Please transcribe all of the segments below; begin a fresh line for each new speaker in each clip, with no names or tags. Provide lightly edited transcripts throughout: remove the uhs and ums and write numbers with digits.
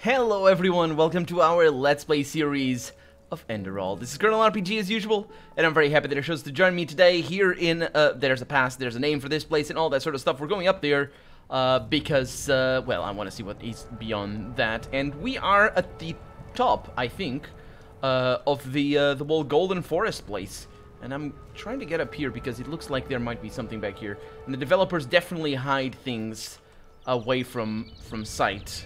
Hello everyone, welcome to our Let's Play series of Enderal. This is Colonel RPG as usual, and I'm very happy that you chose to join me today here in, there's a pass, there's a name for this place and all that sort of stuff. We're going up there, because, well, I want to see what is beyond that. And we are at the top, I think, of the whole Golden Forest place. And I'm trying to get up here because it looks like there might be something back here. And the developers definitely hide things away from sight.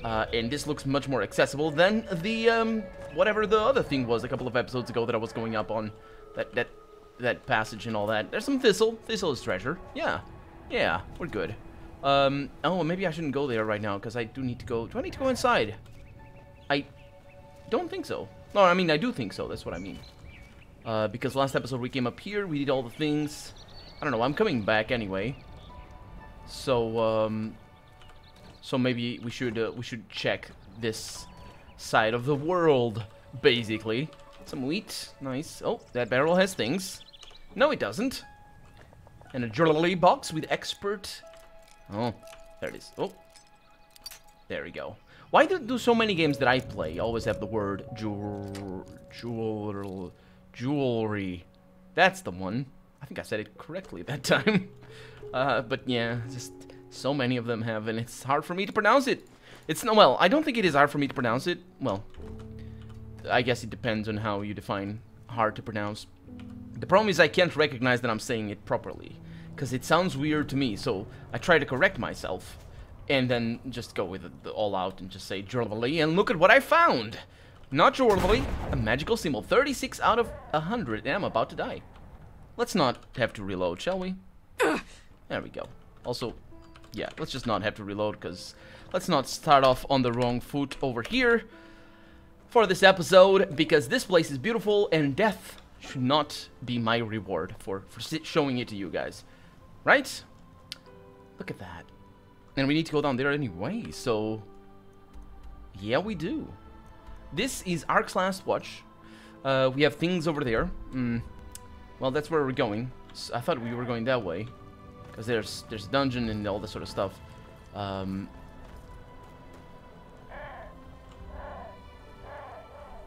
And this looks much more accessible than the, whatever the other thing was a couple of episodes ago that I was going up on. That passage and all that. There's some thistle. Thistle is treasure. Yeah, we're good. Oh, maybe I shouldn't go there right now, because I do need to go... Do I need to go inside? I don't think so. No, I mean, I do think so. That's what I mean. Because last episode we came up here, we did all the things. I don't know, I'm coming back anyway. So, so maybe we should check this side of the world, basically. Some wheat, nice. Oh, that barrel has things. No, it doesn't. And a jewelry box with expert. Oh, there it is. Oh, there we go. Why do so many games that I play always have the word jewelry? That's the one. I think I said it correctly that time. But yeah, just so many of them have, and it's hard for me to pronounce it. It's no, well, I don't think it is hard for me to pronounce it. Well, I guess it depends on how you define hard to pronounce. The problem is I can't recognize that I'm saying it properly, because it sounds weird to me, so I try to correct myself, and then just go with it all out and just say jewelry, and look at what I found! Not jewelry, a magical symbol, 36 out of 100, and I'm about to die. Let's not have to reload, shall we? There we go. Also, yeah, let's just not have to reload, because let's not start off on the wrong foot over here for this episode, because this place is beautiful, and death should not be my reward for showing it to you guys. Right? Look at that. And we need to go down there anyway, so... yeah, we do. This is Ark's Last Watch. We have things over there. Well, that's where we're going. So I thought we were going that way, because there's a dungeon and all this sort of stuff.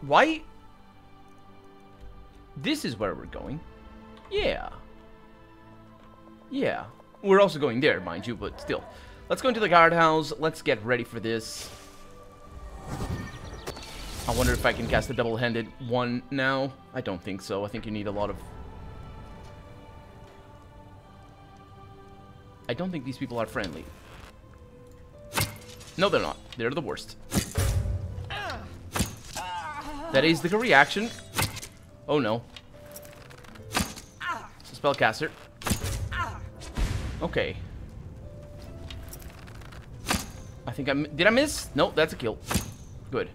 Why? This is where we're going. Yeah. Yeah. We're also going there, mind you, but still. Let's go into the guardhouse. Let's get ready for this. I wonder if I can cast a double-handed one now. I don't think so. I think you need a lot of... I don't think these people are friendly. No, they're not. They're the worst. That is the reaction. Oh, no. It's a spellcaster. Okay. I think did I miss? No, that's a kill. Good.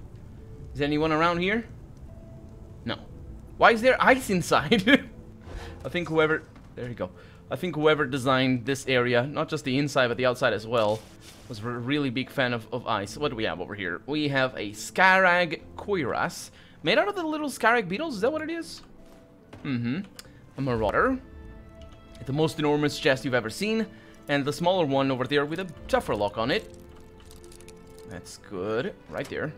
Is anyone around here? No. Why is there ice inside? I think whoever... there you go. I think whoever designed this area, not just the inside but the outside as well, was a really big fan of ice. What do we have over here? We have a Skyrag Cuirass, made out of the little Skyrag beetles. Is that what it is? A Marauder. The most enormous chest you've ever seen. And the smaller one over there with a tougher lock on it. That's good. Right there.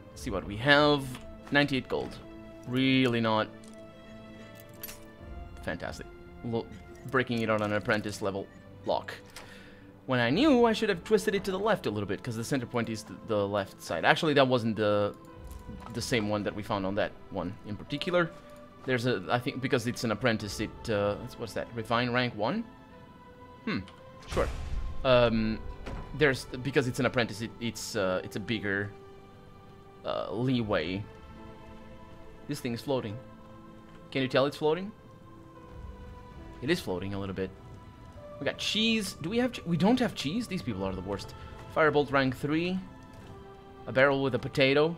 Let's see what we have. 98 gold. Really not fantastic. Breaking it out on an apprentice level lock. When I knew, I should have twisted it to the left a little bit, because the center point is the left side. Actually, that wasn't the same one that we found on that one in particular. There's a, I think, because it's an apprentice, it, what's that? Refine rank 1? Sure. Because it's an apprentice, it's a bigger leeway. This thing is floating. Can you tell it's floating? It is floating a little bit. We got cheese. Do we have... we don't have cheese? These people are the worst. Firebolt rank 3. A barrel with a potato.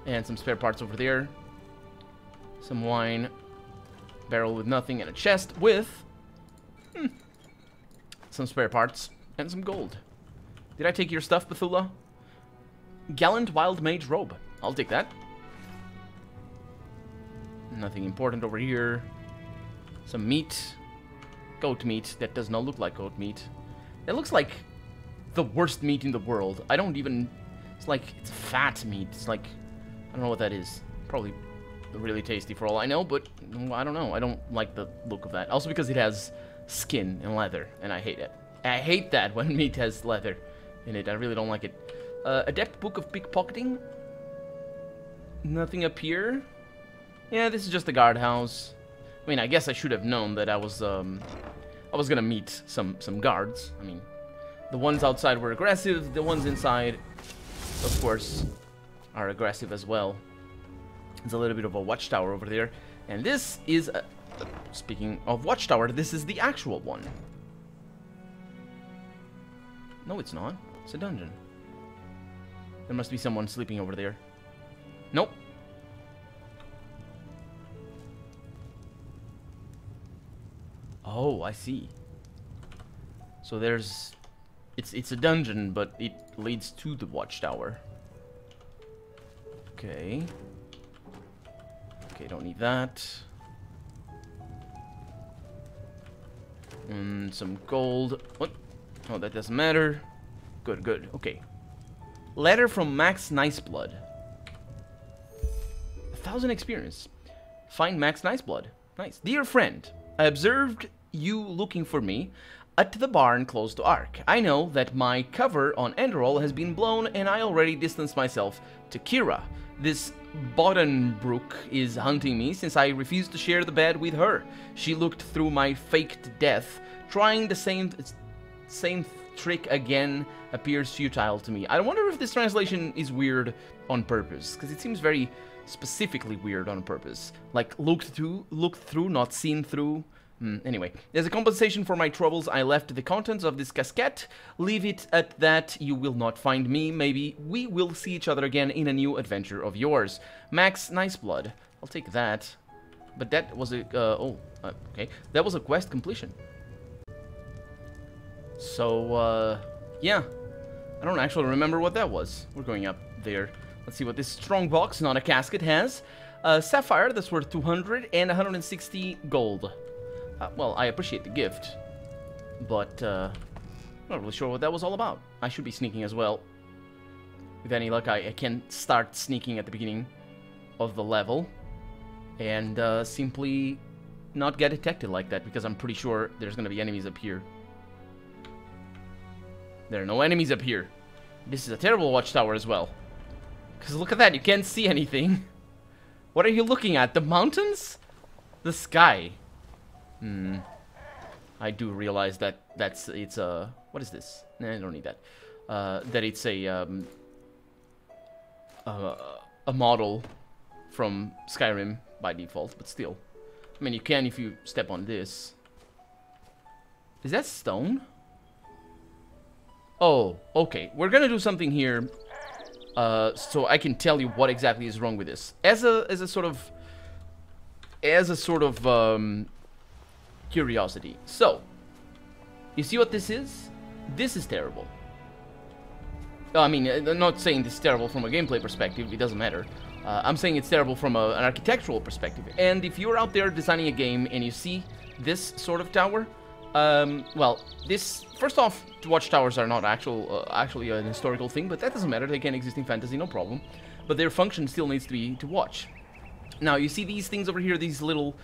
And some spare parts over there. Some wine. Barrel with nothing. And a chest with... some spare parts. And some gold. Did I take your stuff, Bethula? Gallant Wild Mage Robe. I'll take that. Nothing important over here. Some meat. Goat meat. That does not look like goat meat. It looks like the worst meat in the world. I don't even... It's like, it's fat meat. It's like, I don't know what that is. Probably really tasty for all I know, but I don't know. I don't like the look of that. Also because it has skin and leather, and I hate it. I hate that when meat has leather in it. I really don't like it. Adept Book of Pickpocketing. Nothing up here. Yeah, this is just the guardhouse. I mean, I guess I should have known that I was gonna meet some guards. I mean, the ones outside were aggressive. The ones inside, of course, are aggressive as well. There's a little bit of a watchtower over there. And this is, speaking of watchtower, this is the actual one. No, it's not. It's a dungeon. There must be someone sleeping over there. Nope. Oh, I see. So there's... It's a dungeon, but it leads to the watchtower. Okay. Okay, don't need that. And some gold. What? Oh, that doesn't matter. Good, good. Okay. Letter from Max Niceblood. 1,000 experience. Find Max Niceblood. Nice. Dear friend, I observed you looking for me at the barn close to Ark. I know that my cover on Enderal has been blown and I already distanced myself to Kira. This Bodenbrook is hunting me since I refused to share the bed with her. She looked through my faked death. Trying the same trick again appears futile to me. I wonder if this translation is weird on purpose, because it seems very specifically weird on purpose. Like, looked through, not seen through. Anyway, as a compensation for my troubles, I left the contents of this casket. Leave it at that. You will not find me. Maybe we will see each other again in a new adventure of yours. Max Niceblood. I'll take that. But that was a... okay. That was a quest completion. So, yeah. I don't actually remember what that was. We're going up there. Let's see what this strong box, not a casket, has. Sapphire, that's worth 200 and 160 gold. Well, I appreciate the gift, but I'm not really sure what that was all about. I should be sneaking as well. With any luck, I can start sneaking at the beginning of the level and simply not get detected like that, because I'm pretty sure there's going to be enemies up here. There are no enemies up here. This is a terrible watchtower as well. Because look at that, you can't see anything. What are you looking at? The mountains? The sky? I do realize that it's a... What is this? Nah, I don't need that. That it's a model from Skyrim by default, but still. I mean, you can if you step on this. Is that stone? Oh, okay. We're gonna do something here, so I can tell you what exactly is wrong with this. As a sort of curiosity. So, you see what this is? This is terrible. I mean, I'm not saying this is terrible from a gameplay perspective. It doesn't matter. I'm saying it's terrible from an architectural perspective. And if you're out there designing a game and you see this sort of tower, well, this... First off, watchtowers are not actually an historical thing, but that doesn't matter. They can exist in fantasy, no problem. But their function still needs to be to watch. Now, you see these things over here, these little...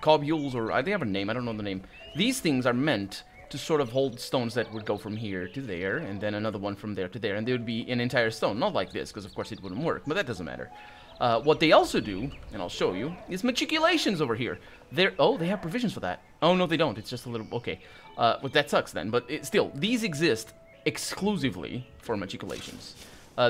cobules, or they have a name, I don't know the name. These things are meant to sort of hold stones that would go from here to there, and then another one from there to there, and they would be an entire stone. Not like this, because of course it wouldn't work, but that doesn't matter. What they also do, and I'll show you, is Machicolations over here. Oh, they have provisions for that. Oh, no, they don't. It's just a little... Okay. Well, that sucks then, but still, these exist exclusively for Machicolations.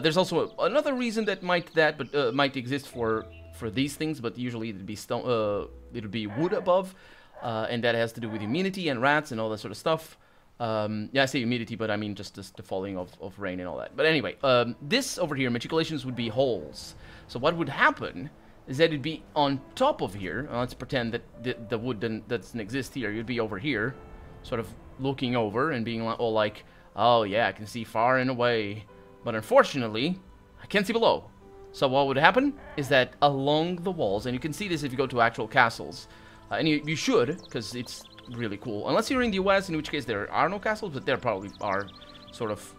There's also another reason that might exist for these things, but usually it'd be stone, it'll be wood above, and that has to do with humidity and rats and all that sort of stuff. Yeah, I say humidity, but I mean just the falling of rain and all that. But anyway, this over here, Machicolations, would be holes. So what would happen is that it'd be on top of here. Let's pretend that the wood doesn't exist here. You'd be over here, sort of looking over and being all like, oh yeah, I can see far and away. But unfortunately, I can't see below. So what would happen is that along the walls, and you can see this if you go to actual castles, and you should, because it's really cool. Unless you're in the US, in which case there are no castles, but there probably are sort of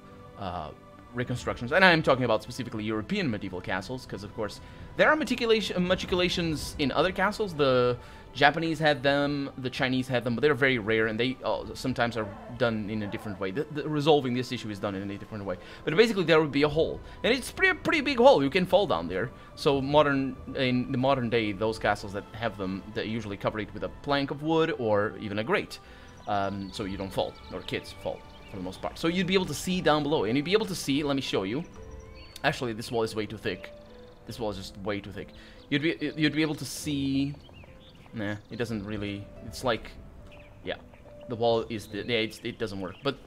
reconstructions, and I am talking about specifically European medieval castles, because of course there are machicolations in other castles. The Japanese had them, the Chinese had them, but they're very rare, and they sometimes are done in a different way. Resolving this issue is done in a different way. But basically there would be a hole, and it's pretty big hole. You can fall down there. So in the modern day, those castles that have them, they usually cover it with a plank of wood or even a grate, so you don't fall, or kids fall for the most part. So you'd be able to see down below, and you'd be able to see. Let me show you. Actually, this wall is way too thick. This wall is just way too thick. You'd be able to see. Nah, it doesn't really. It's like, yeah, the wall is it doesn't work. But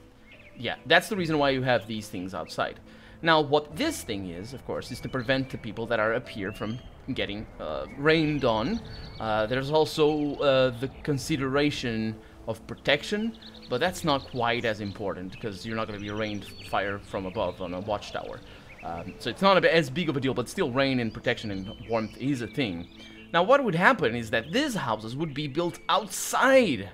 yeah, that's the reason why you have these things outside. Now, what this thing is, of course, is to prevent the people that are up here from getting rained on. There's also the consideration of protection, but that's not quite as important because you're not going to be rained fire from above on a watchtower. So it's not as big of a deal, but still rain and protection and warmth is a thing. Now, what would happen is that these houses would be built outside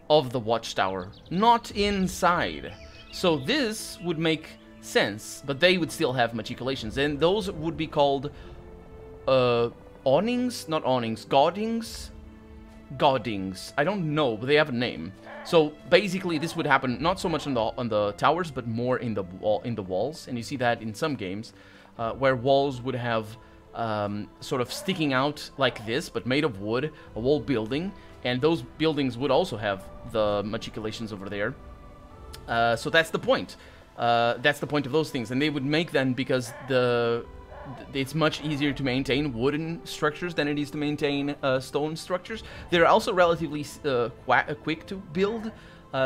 of the watchtower, not inside. So this would make sense, but they would still have machicolations, and those would be called awnings, not awnings, gaudings. Gaudings. I don't know, but they have a name. So basically, this would happen not so much on the towers, but more in the walls, and you see that in some games where walls would have sort of sticking out like this, but made of wood, a wall building, and those buildings would also have the machicolations over there. So that's the point. That's the point of those things, and they would make them because it's much easier to maintain wooden structures than it is to maintain stone structures. They're also relatively quick to build.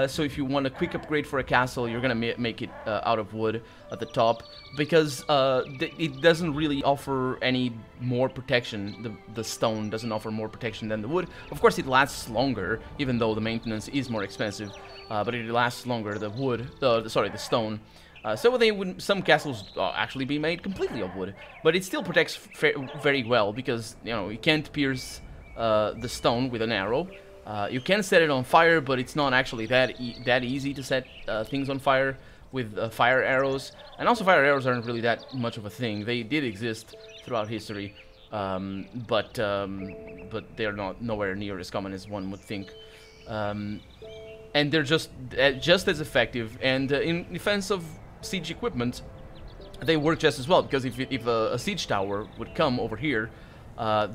So if you want a quick upgrade for a castle, you're gonna make it out of wood at the top, because it doesn't really offer any more protection. The stone doesn't offer more protection than the wood. Of course, it lasts longer, even though the maintenance is more expensive. But it lasts longer. The wood, the stone. So some castles actually be made completely of wood, but it still protects very well because you can't pierce the stone with an arrow. You can set it on fire, but it's not actually that easy to set things on fire with fire arrows. And also, fire arrows aren't really that much of a thing. They did exist throughout history, but they're nowhere near as common as one would think. And they're just as effective. And in defense of siege equipment, they work just as well, because if a siege tower would come over here,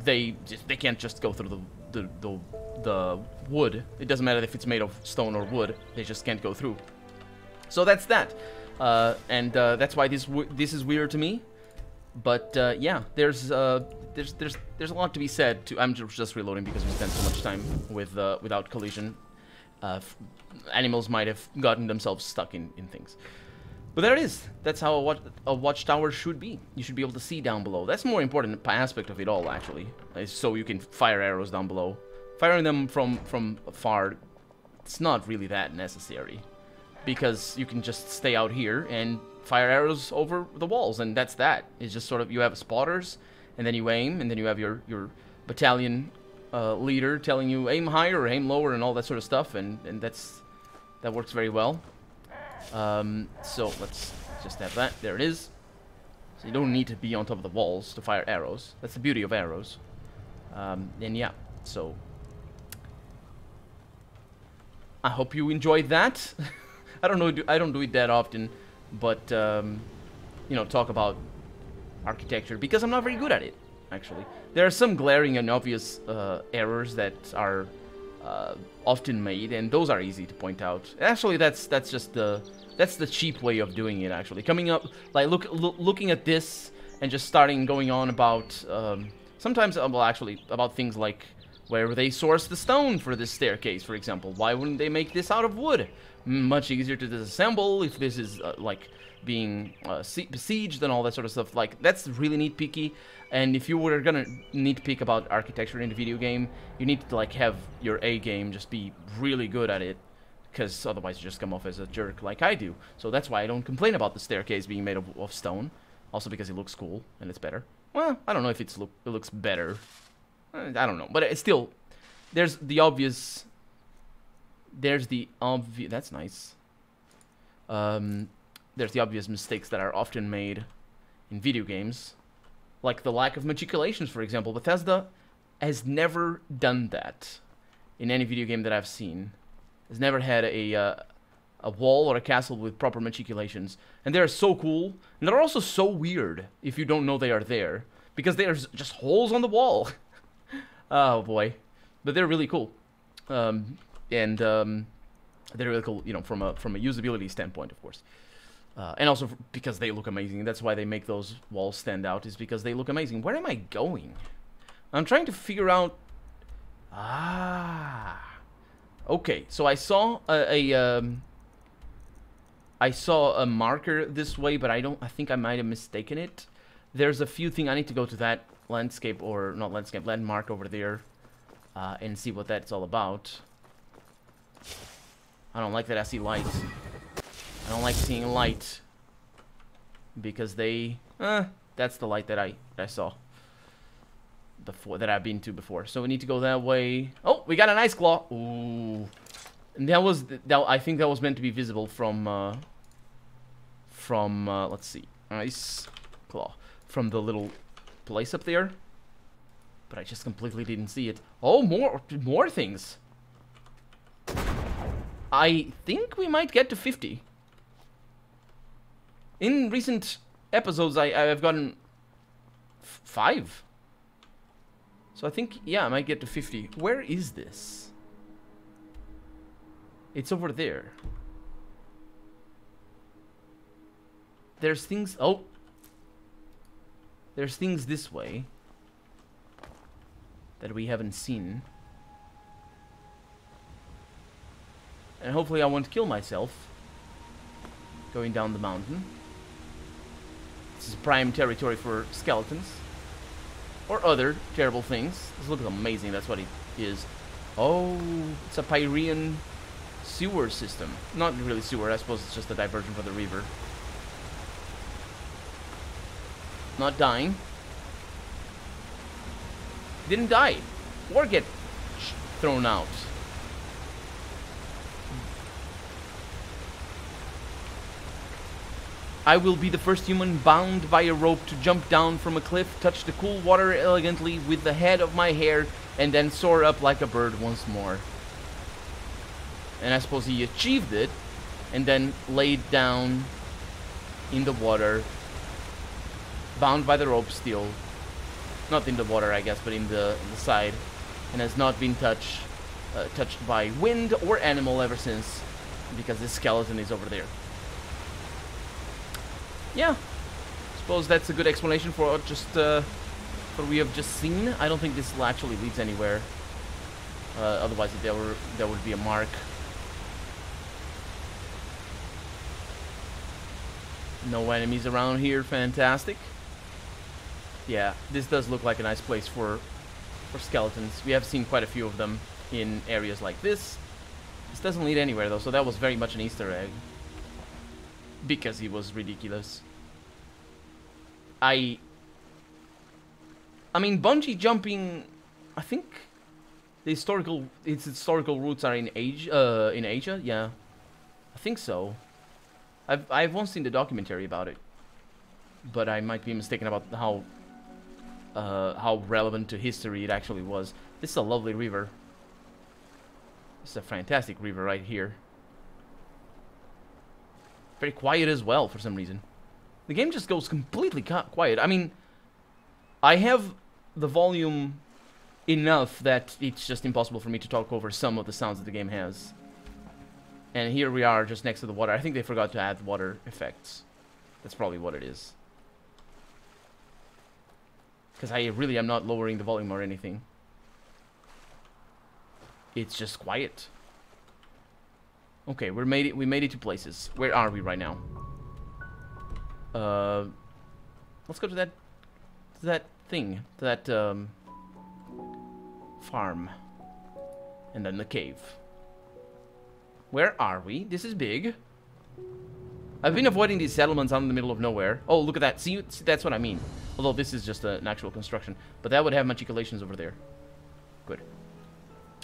they can't just go through the wood. It doesn't matter if it's made of stone or wood, they just can't go through. So that's that, and that's why this is weird to me. But yeah, there's a lot to be said. I'm just reloading because we spent so much time without collision. Animals might have gotten themselves stuck in things. But there it is. That's how a watchtower should be. You should be able to see down below. That's the more important aspect of it all, actually. So you can fire arrows down below. Firing them from afar, it's not really that necessary, because you can just stay out here and fire arrows over the walls, and that's that. It's just sort of, you have spotters, and then you aim, and then you have your battalion leader telling you aim higher or aim lower and all that sort of stuff, and that works very well. So let's just have that. There it is. So you don't need to be on top of the walls to fire arrows. That's the beauty of arrows. And yeah, so I hope you enjoyed that. I don't do it that often, but talk about architecture, because I'm not very good at it, actually. There are some glaring and obvious errors that are often made, and those are easy to point out. Actually, that's the cheap way of doing it, actually. Coming up, like looking at this and just going on about sometimes, well, actually, about things like where they source the stone for this staircase, for example. Why wouldn't they make this out of wood? Much easier to disassemble if this is like being besieged and all that sort of stuff. Like, that's really nitpicky. And if you were gonna nitpick about architecture in a video game, you need to like have your A game, just be really good at it, because otherwise you just come off as a jerk like I do. So that's why I don't complain about the staircase being made of stone. Also because it looks cool and it's better. Well, I don't know if it looks better. I don't know, but it's still, there's the obvious. That's nice. There's there's the obvious mistakes that are often made in video games, like the lack of Machicolations, for example. Bethesda has never done that in any video game that I've seen. Has never had a wall or a castle with proper Machicolations, and they're so cool, and they're also so weird if you don't know they are there, because there's just holes on the wall. Oh boy, but they're really cool, and they're really cool, you know, from a usability standpoint, of course, and also because they look amazing. That's why they make those walls stand out, is because they look amazing. Where am I going? I'm trying to figure out. Okay, so I saw I saw a marker this way, but I think I might have mistaken it. There's a few things I need to go to that landscape, or not landscape, landmark over there, and see what that's all about. I don't like that I see light. I don't like seeing light, because that's the light that I saw before, that I've been to before. So we need to go that way. Oh, we got an ice claw. Ooh, and I think that was meant to be visible from let's see, ice claw, from the little place up there, but I just completely didn't see it. Oh, more things. I think we might get to 50. In recent episodes, I've gotten 5. So I think, yeah, I might get to 50. Where is this? It's over there. There's things... Oh! There's things this way that we haven't seen. And hopefully I won't kill myself going down the mountain. This is prime territory for skeletons. Or other terrible things. This looks amazing, that's what it is. Oh, it's a Pyrean sewer system. Not really sewer, I suppose it's just a diversion for the river. Not dying. Didn't die. Or get thrown out. I will be the first human bound by a rope to jump down from a cliff, touch the cool water elegantly with the head of my hair, and then soar up like a bird once more. And I suppose he achieved it, and then laid down in the water, bound by the rope still. Not in the water, I guess, but in the side, and has not been touched by wind or animal ever since, because this skeleton is over there. Yeah, suppose that's a good explanation for just what we have just seen. I don't think this actually leads anywhere. Otherwise, there would be a mark. No enemies around here. Fantastic. Yeah, this does look like a nice place for skeletons. We have seen quite a few of them in areas like this. This doesn't lead anywhere though, so that was very much an Easter egg. Because he was ridiculous. I mean, bungee jumping, I think its historical roots are in Asia, yeah. I think so. I've once seen the documentary about it, but I might be mistaken about how relevant to history it actually was. This is a lovely river. This is a fantastic river right here. Very quiet as well for some reason. The game just goes completely quiet. I mean, I have the volume enough that it's just impossible for me to talk over some of the sounds that the game has. And here we are just next to the water. I think they forgot to add water effects. That's probably what it is. Because I really am not lowering the volume or anything. It's just quiet. Okay, we made it to places. Where are we right now? Let's go to that thing, to that farm, and then the cave. Where are we? This is big. I've been avoiding these settlements out in the middle of nowhere. Oh, look at that. See, that's what I mean. Although this is just an actual construction, but that would have Machicolations over there. Good.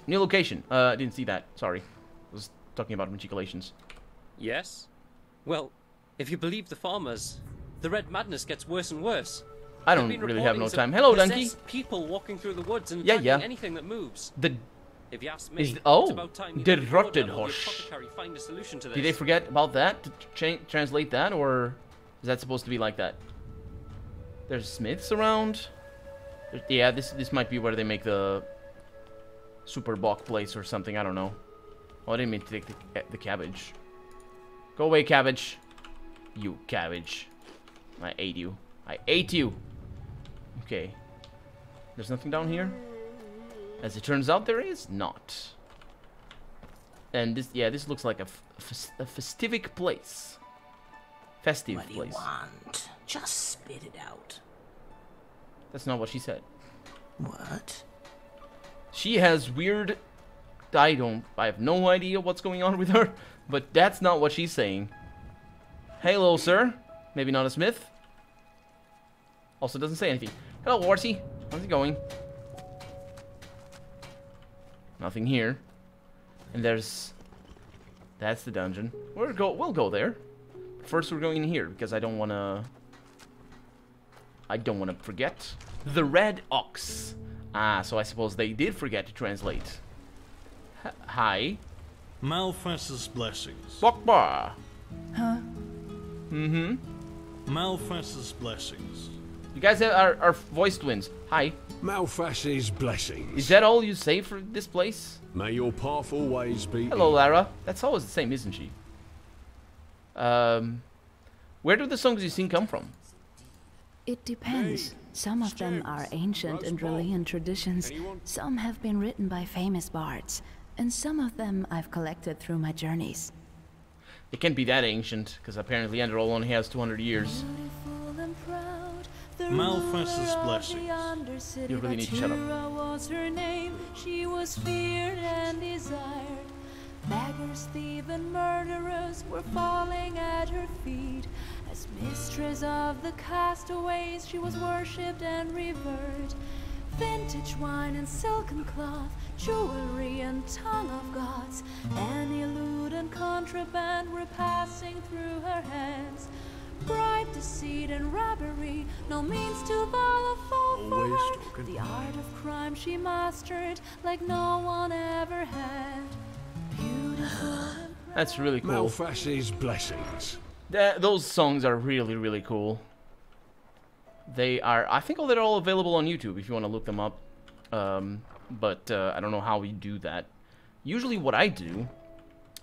New location. I didn't see that. Sorry. I was talking about Machicolations.
Yes? Well, If you believe the farmers, the red madness gets worse and worse.
I don't really have no time. Hello, donkey.
People walking through the woods and
yeah.
anything that moves.
If
you ask me,
it's
about time
the rotted horse.
Find a solution to this.
Did they forget about that to translate that, or is that supposed to be like that? There's smiths around. Yeah, this might be where they make the super bog place or something. I don't know. Oh, I didn't mean to take the cabbage. Go away, cabbage. You cabbage. I ate you. I ate you. Okay. There's nothing down here? As it turns out, there is not. And this looks like a festive place. Festive place.
What do you want? Just spit it out.
That's not what she said.
What?
She has weird... I have no idea what's going on with her, but that's not what she's saying. Hello, sir. Maybe not a smith. Also doesn't say anything. Hello, horsey. How's it going? Nothing here. And that's the dungeon. We'll go there. First, we're going in here because I don't want to forget. The Red Ox. Ah, so I suppose they did forget to translate. Hi.
Malfas's blessings.
Bokbar.
Huh?
Mm-hmm.
Malfas's blessings.
You guys are voice twins. Hi.
Malfas's blessings.
Is that all you say for this place?
May your path always be.
Hello, Lara. That's always the same, isn't she? Where do the songs you sing come from?
It depends. Some of them are ancient Enderalian traditions. Some have been written by famous bards. And some of them I've collected through my journeys.
It can't be that ancient, because apparently Enderal only has 200 years.
Malfas's blessings.
You really need to shut up.
Was her name. She was feared and desired. Beggars, thieves, and murderers were falling at her feet. As mistress of the castaways, she was worshipped and revered. Vintage wine and silken cloth, jewelry and tongue of gods, any loot and contraband were passing through her hands. Bribe, deceit, and robbery, no means to fall for her. The art of crime she mastered like no one ever had. Beautiful.
That's really cool.
Malfas's blessings.
Those songs are really, really cool. They are, I think they're all available on YouTube if you want to look them up. But I don't know how we do that. Usually what I do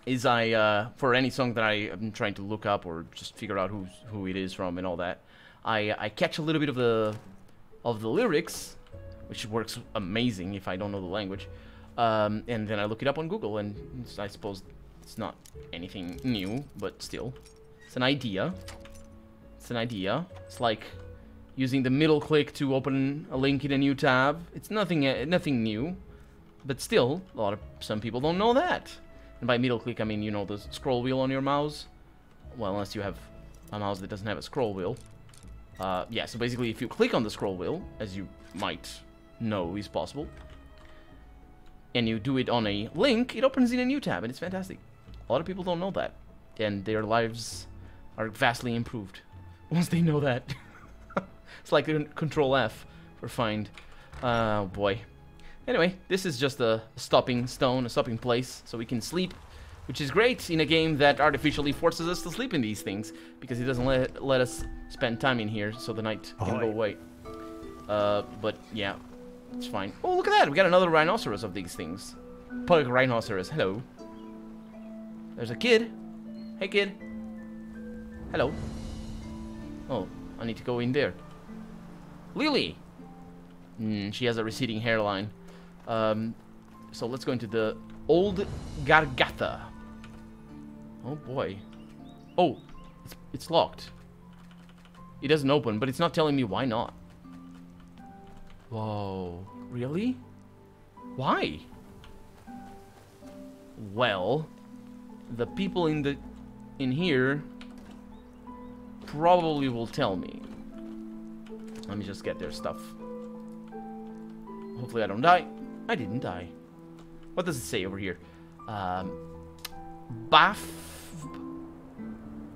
is for any song that I am trying to look up or just figure out who it is from and all that, I catch a little bit of the lyrics, which works amazing if I don't know the language. And then I look it up on Google, and I suppose it's not anything new, but still. It's an idea. It's an idea. It's like using the middle click to open a link in a new tab. It's nothing new, but still, some people don't know that. And by middle click, I mean, you know, the scroll wheel on your mouse. Well, unless you have a mouse that doesn't have a scroll wheel. Yeah, so basically, if you click on the scroll wheel, as you might know is possible, and you do it on a link, it opens in a new tab, and it's fantastic. A lot of people don't know that, and their lives are vastly improved once they know that. It's like Control F for find. Oh boy. Anyway, this is just a stopping stone, a stopping place, so we can sleep, which is great in a game that artificially forces us to sleep in these things, because it doesn't let us spend time in here, so the night can go away. But yeah, it's fine. Oh, look at that! We got another rhinoceros of these things. Pug rhinoceros. Hello. There's a kid. Hey, kid. Hello. Oh, I need to go in there. Lily! She has a receding hairline. So let's go into the Old Gargatha. Oh boy. Oh, it's locked. It doesn't open, but it's not telling me why not. Whoa, really? Why? Well, the people in here probably will tell me. Let me just get their stuff. Hopefully I don't die. I didn't die. What does it say over here?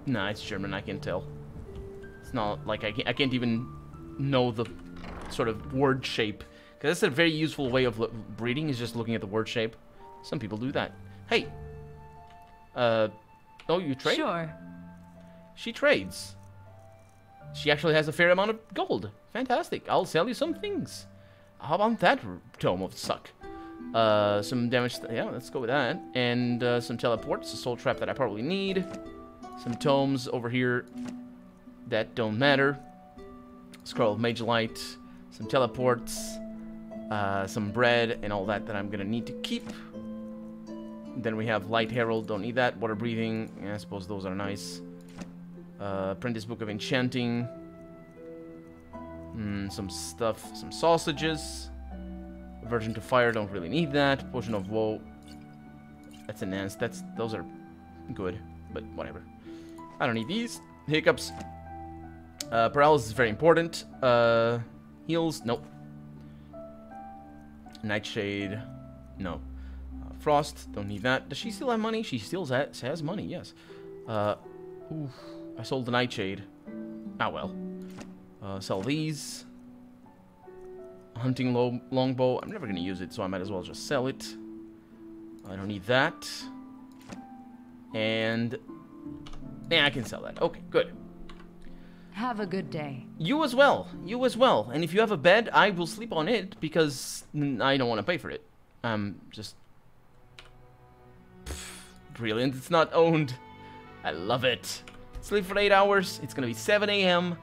Nah, it's German, I can tell. It's not like I can't even know the sort of word shape. Because that's a very useful way of reading, is just looking at the word shape. Some people do that. Hey! Oh, you trade?
Sure.
She trades. She actually has a fair amount of gold. Fantastic. I'll sell you some things. How about that tome of suck? Some damage. Yeah, let's go with that. And some teleports. A soul trap that I probably need. Some tomes over here that don't matter. Scroll of Mage Light. Some teleports. Some bread and all that I'm gonna need to keep. Then we have Light Herald. Don't need that. Water Breathing. Yeah, I suppose those are nice. Apprentice Book of Enchanting. Some stuff. Some sausages. Aversion to Fire. Don't really need that. Potion of Woe. That's enhanced. Those are good. But whatever. I don't need these. Hiccups. Paralysis is very important. Heals. Nope. Nightshade. No. Frost. Don't need that. Does she still have money? She still has money. Yes. Oof. I sold the Nightshade. Ah, well. Sell these. Hunting longbow. I'm never going to use it, so I might as well just sell it. I don't need that. And... yeah, I can sell that. Okay, good.
Have a good day.
You as well. You as well. And if you have a bed, I will sleep on it, because I don't want to pay for it. Just... brilliant. It's not owned. I love it. Sleep for 8 hours. It's going to be 7 a.m.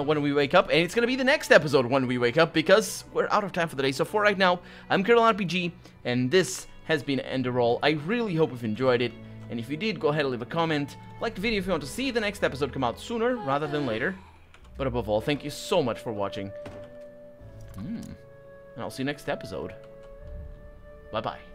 When we wake up. And it's going to be the next episode when we wake up, because we're out of time for the day. So for right now, I'm Colonel RPG, and this has been Enderal. I really hope you've enjoyed it. And if you did, go ahead and leave a comment. Like the video if you want to see the next episode come out sooner rather than later. But above all, thank you so much for watching. And I'll see you next episode. Bye-bye.